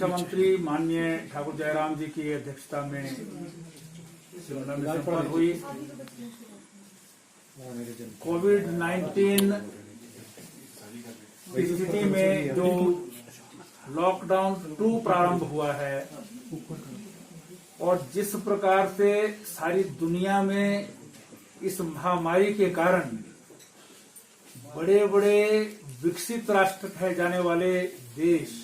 मुख्यमंत्री माननीय ठाकुर जयराम जी की अध्यक्षता में शिमला में संपन्न हुई कोविड-19 की स्थिति में जो लॉकडाउन 2 प्रारंभ हुआ है और जिस प्रकार से सारी दुनिया में इस महामारी के कारण बड़े बड़े विकसित राष्ट्र कहे जाने वाले देश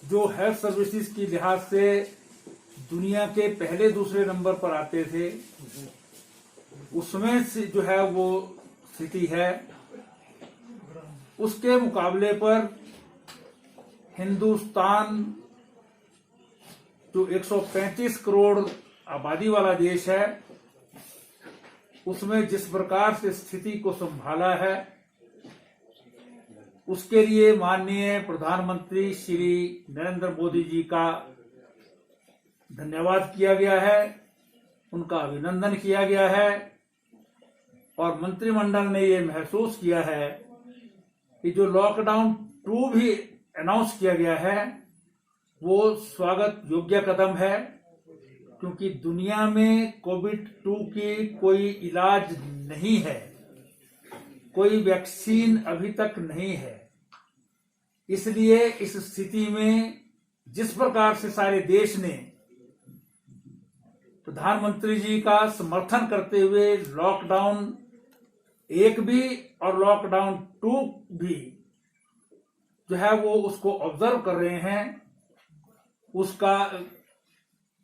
जो हेल्थ सर्विसेज की लिहाज से दुनिया के पहले दूसरे नंबर पर आते थे, उसमें से जो है वो स्थिति है। उसके मुकाबले पर हिंदुस्तान जो 135 करोड़ आबादी वाला देश है, उसमें जिस प्रकार से स्थिति को संभाला है, उसके लिए माननीय प्रधानमंत्री श्री नरेंद्र मोदी जी का धन्यवाद किया गया है, उनका अभिनंदन किया गया है और मंत्रिमंडल ने ये महसूस किया है कि जो लॉकडाउन 2 भी अनाउंस किया गया है वो स्वागत योग्य कदम है, क्योंकि दुनिया में कोविड-2 की कोई इलाज नहीं है, कोई वैक्सीन अभी तक नहीं है। इसलिए इस स्थिति में जिस प्रकार से सारे देश ने प्रधानमंत्री जी का समर्थन करते हुए लॉकडाउन 1 भी और लॉकडाउन 2 भी जो है वो उसको ऑब्जर्व कर रहे हैं, उसका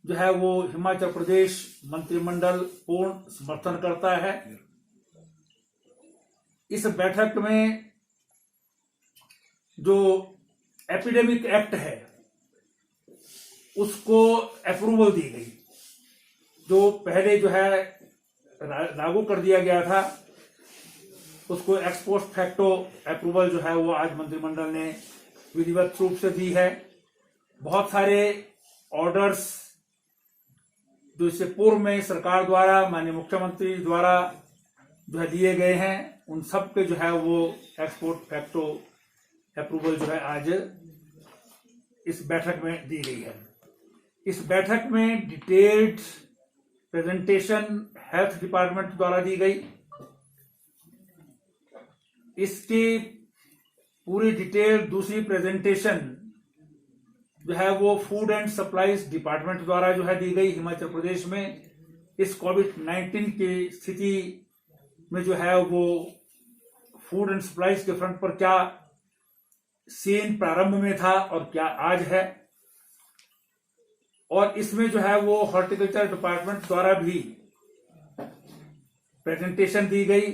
जो है वो हिमाचल प्रदेश मंत्रिमंडल पूर्ण समर्थन करता है। इस बैठक में जो एपिडेमिक एक्ट है उसको अप्रूवल दी गई, जो पहले जो है लागू कर दिया गया था उसको एक्स पोस्ट फैक्टो अप्रूवल जो है वो आज मंत्रिमंडल ने विधिवत रूप से दी है। बहुत सारे ऑर्डर्स जो इससे पूर्व में सरकार द्वारा माननीय मुख्यमंत्री द्वारा जो है दिए गए हैं, उन सब के जो है वो एक्सपोर्ट फैक्टो अप्रूवल जो है आज इस बैठक में दी गई है। इस बैठक में डिटेल्ड प्रेजेंटेशन हेल्थ डिपार्टमेंट द्वारा दी गई। इसकी पूरी डिटेल दूसरी प्रेजेंटेशन जो है वो फूड एंड सप्लाईज डिपार्टमेंट द्वारा जो है दी गई। हिमाचल प्रदेश में इस कोविड-19 की स्थिति में जो है वो फूड एंड सप्लाईज के फ्रंट पर क्या सीन प्रारंभ में था और क्या आज है, और इसमें जो है वो हॉर्टिकल्चर डिपार्टमेंट द्वारा भी प्रेजेंटेशन दी गई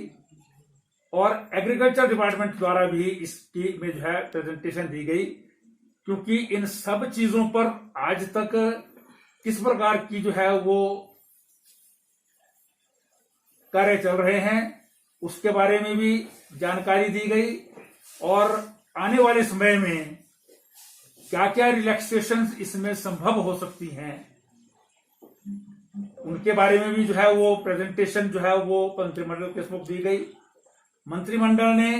और एग्रीकल्चर डिपार्टमेंट द्वारा भी इसकी में जो है प्रेजेंटेशन दी गई, क्योंकि इन सब चीजों पर आज तक किस प्रकार की जो है वो कार्य चल रहे हैं उसके बारे में भी जानकारी दी गई और आने वाले समय में क्या क्या रिलैक्सेशन इसमें संभव हो सकती हैं उनके बारे में भी जो है वो प्रेजेंटेशन जो है वो मंत्रिमंडल के समुख दी गई। मंत्रिमंडल ने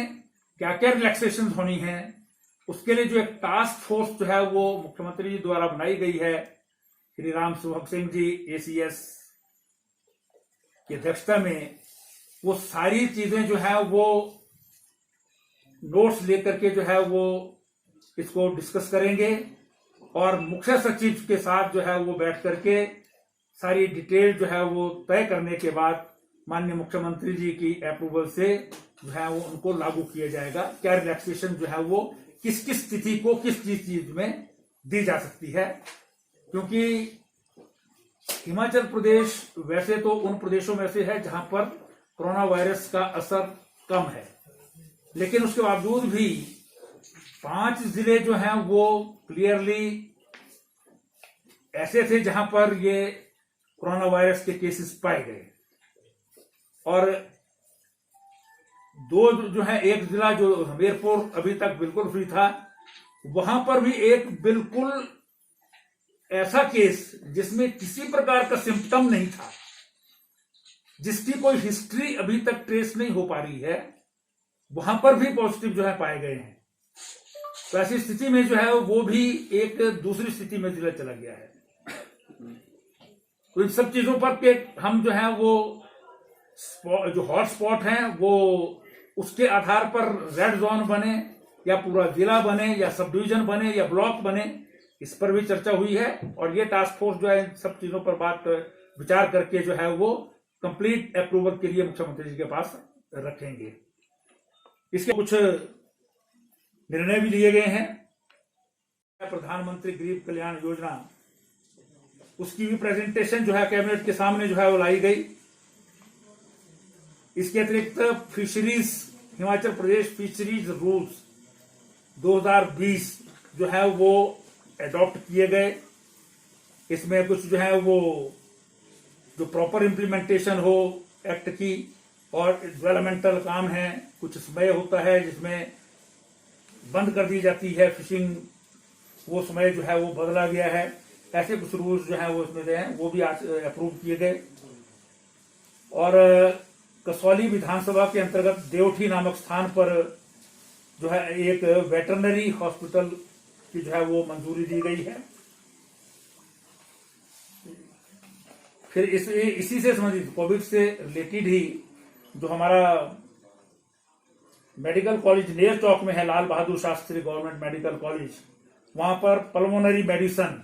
क्या क्या रिलैक्सेशन होनी है उसके लिए जो एक टास्क फोर्स जो है वो मुख्यमंत्री जी द्वारा बनाई गई है, श्री राम सुभग सिंह जी ACS की अध्यक्षता में, वो सारी चीजें जो है वो नोट्स लेकर के जो है वो इसको डिस्कस करेंगे और मुख्य सचिव के साथ जो है वो बैठ करके सारी डिटेल जो है वो तय करने के बाद माननीय मुख्यमंत्री जी की अप्रूवल से जो है वो उनको लागू किया जाएगा। क्या रिलैक्सेशन जो है वो किस किस स्थिति को किस चीज में दी जा सकती है, क्योंकि हिमाचल प्रदेश वैसे तो उन प्रदेशों में से है जहां पर कोरोना वायरस का असर कम है, लेकिन उसके बावजूद भी 5 जिले जो हैं वो क्लियरली ऐसे थे जहां पर ये कोरोना वायरस के केसेस पाए गए और 2 जो है, एक जिला जो हमीरपुर अभी तक बिल्कुल फ्री था, वहां पर भी एक बिल्कुल ऐसा केस जिसमें किसी प्रकार का सिम्टम नहीं था, जिसकी कोई हिस्ट्री अभी तक ट्रेस नहीं हो पा रही है, वहां पर भी पॉजिटिव जो है पाए गए हैं। तो ऐसी स्थिति में जो है वो भी एक दूसरी स्थिति में जिला चला गया है। तो इन सब चीजों पर के हम जो है वो जो हॉट स्पॉट हैं वो उसके आधार पर रेड जोन बने या पूरा जिला बने या सब डिवीजन बने या ब्लॉक बने, इस पर भी चर्चा हुई है। और ये टास्क फोर्स जो है इन सब चीजों पर विचार करके जो है वो कंप्लीट अप्रूवल के लिए मुख्यमंत्री जी के पास रखेंगे। इसके कुछ निर्णय भी लिए गए हैं। प्रधानमंत्री गरीब कल्याण योजना, उसकी भी प्रेजेंटेशन जो है कैबिनेट के सामने जो है वो लाई गई। इसके अतिरिक्त fisheries, Himachal Pradesh fisheries rules 2020 जो है वो एडॉप्ट किए गए। इसमें कुछ जो है वो जो प्रॉपर इम्प्लीमेंटेशन हो एक्ट की, और डेवलपमेंटल काम है, कुछ समय होता है जिसमें बंद कर दी जाती है फिशिंग, वो समय जो है वो बदला गया है। ऐसे कुछ रूल्स जो है वो इसमें हैं, वो भी आज अप्रूव किए गए। और कसौली विधानसभा के अंतर्गत देवठी नामक स्थान पर जो है एक वेटरनरी हॉस्पिटल की जो है वो मंजूरी दी गई है। फिर इसी से संबंधित कोविड से रिलेटेड ही जो हमारा मेडिकल कॉलेज नेर चौक में है, Lal Bahadur Shastri government medical college, वहां पर पल्मोनरी मेडिसिन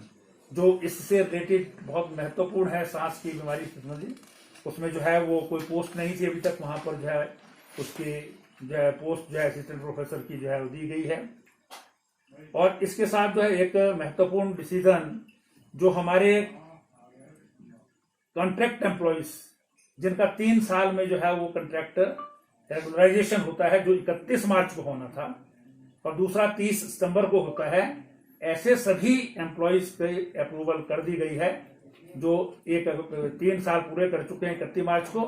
जो इससे रिलेटेड बहुत महत्वपूर्ण है, सांस की बीमारी से संबंधित, उसमें जो है वो कोई पोस्ट नहीं थी अभी तक, वहां पर जो है उसकी जो है पोस्ट जो है असिस्टेंट प्रोफेसर की जो है वो दी गई है। और इसके साथ जो है एक महत्वपूर्ण डिसीजन, जो हमारे कॉन्ट्रैक्ट एम्प्लॉइज जिनका 3 साल में जो है वो कॉन्ट्रैक्ट रेगुलराइजेशन होता है, जो 31 मार्च को होना था और दूसरा 30 सितंबर को होता है, ऐसे सभी एम्प्लॉइज पे अप्रूवल कर दी गई है। जो 3 साल पूरे कर चुके हैं 31 मार्च को,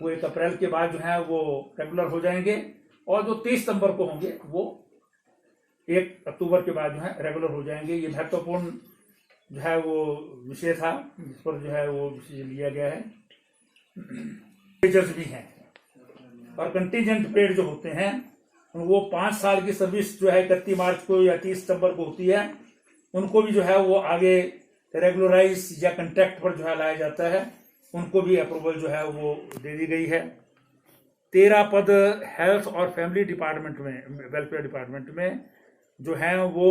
वो 1 अप्रैल के बाद जो है वो रेगुलर हो जाएंगे, और जो 30 सितंबर को होंगे वो 1 अक्टूबर के बाद जो है रेगुलर हो जाएंगे। ये महत्वपूर्ण जो है वो विषय था, जिस पर जो है वो डिसीजन लिया गया है। मेजर्स भी हैं, और कंटीजेंट पेड जो होते हैं वो 5 साल की सर्विस जो है 31 मार्च को या 30 सितंबर को होती है, उनको भी जो है वो आगे रेगुलराइज या कंट्रैक्ट पर जो है लाया जाता है, उनको भी अप्रूवल जो है वो दे दी गई है। 13 पद हेल्थ और फैमिली डिपार्टमेंट में, वेलफेयर डिपार्टमेंट में जो है वो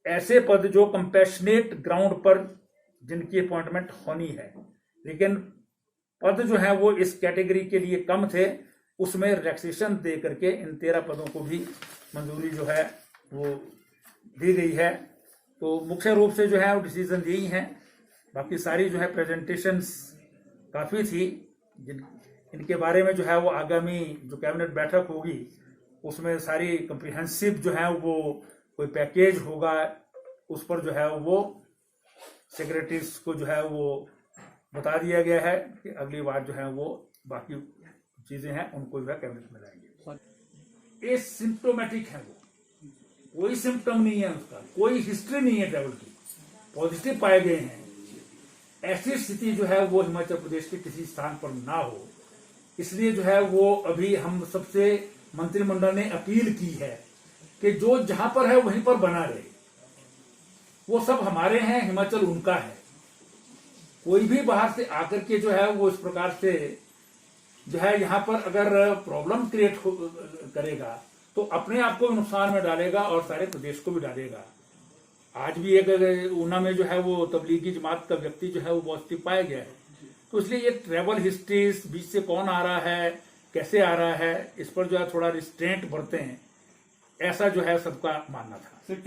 ऐसे पद जो कंपैशनेट ग्राउंड पर जिनकी अपॉइंटमेंट होनी है, लेकिन पद जो है वो इस कैटेगरी के लिए कम थे, उसमें रिलैक्सेशन दे करके इन 13 पदों को भी मंजूरी जो है वो दी गई है। तो मुख्य रूप से जो है वो डिसीजन यही हैं। बाकी सारी जो है प्रेजेंटेशंस काफ़ी थी, इनके बारे में जो है वो आगामी जो कैबिनेट बैठक होगी उसमें सारी कम्प्रिहेंसिव जो है वो कोई पैकेज होगा, उस पर जो है वो सेक्रेटरीज को जो है वो बता दिया गया है कि अगली बार जो है वो बाकी चीजें हैं उनको जो है कैबिनेट में लाएंगे। ये सिम्टोमेटिक है, वो कोई सिम्टम नहीं है, उसका कोई हिस्ट्री नहीं है ट्रैवल की, पॉजिटिव पाए गए हैं। ऐसी स्थिति जो है वो हिमाचल प्रदेश के किसी स्थान पर ना हो, इसलिए जो है वो अभी हम सबसे मंत्रिमंडल ने अपील की है कि जो जहां पर है वहीं पर बना रहे। वो सब हमारे हैं, हिमाचल उनका है। कोई भी बाहर से आकर के जो है वो इस प्रकार से जो है यहाँ पर अगर प्रॉब्लम क्रिएट करेगा तो अपने आप को भी नुकसान में डालेगा और सारे प्रदेश को भी डालेगा। आज भी एक ऊना में जो है वो तबलीगी जमात का व्यक्ति जो है वो पॉजिटिव पाया गया है। तो इसलिए ये ट्रैवल हिस्ट्रीज, बीच से कौन आ रहा है, कैसे आ रहा है, इस पर जो है थोड़ा रिस्ट्रेंट बरतें, ऐसा जो है सबका मानना था।